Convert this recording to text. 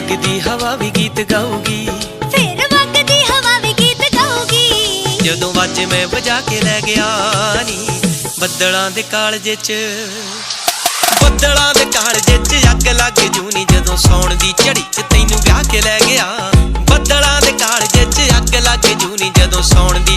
ਵਗਦੀ ਹਵਾ ਵੀ ਗੀਤ ਗਾਊਗੀ, ਫਿਰ ਵਗਦੀ ਹਵਾ ਵੀ ਗੀਤ ਗਾਊਗੀ। ਜਦੋਂ ਵਾਜੇ ਮੈਂ ਵਜਾ ਕੇ ਲੈ ਗਿਆ ਨੀ ਬੱਦਲਾਂ ਦੇ ਕਾਲਜੇ 'ਚ, ਬੱਦਲਾਂ ਦੇ ਕਾਲਜੇ 'ਚ ਅੱਗ ਲੱਗ ਜੂਨੀ ਜਦੋਂ ਸੌਣ ਦੀ ਝੜੀ 'ਚ ਤੈਨੂੰ ਵਿਆਹ ਕੇ ਲੈ ਗਿਆ। ਬੱਦਲਾਂ ਦੇ ਕਾਲਜੇ 'ਚ ਅੱਗ ਲੱਗ ਜੂਨੀ ਜਦੋਂ ਸੌਣ ਦੀ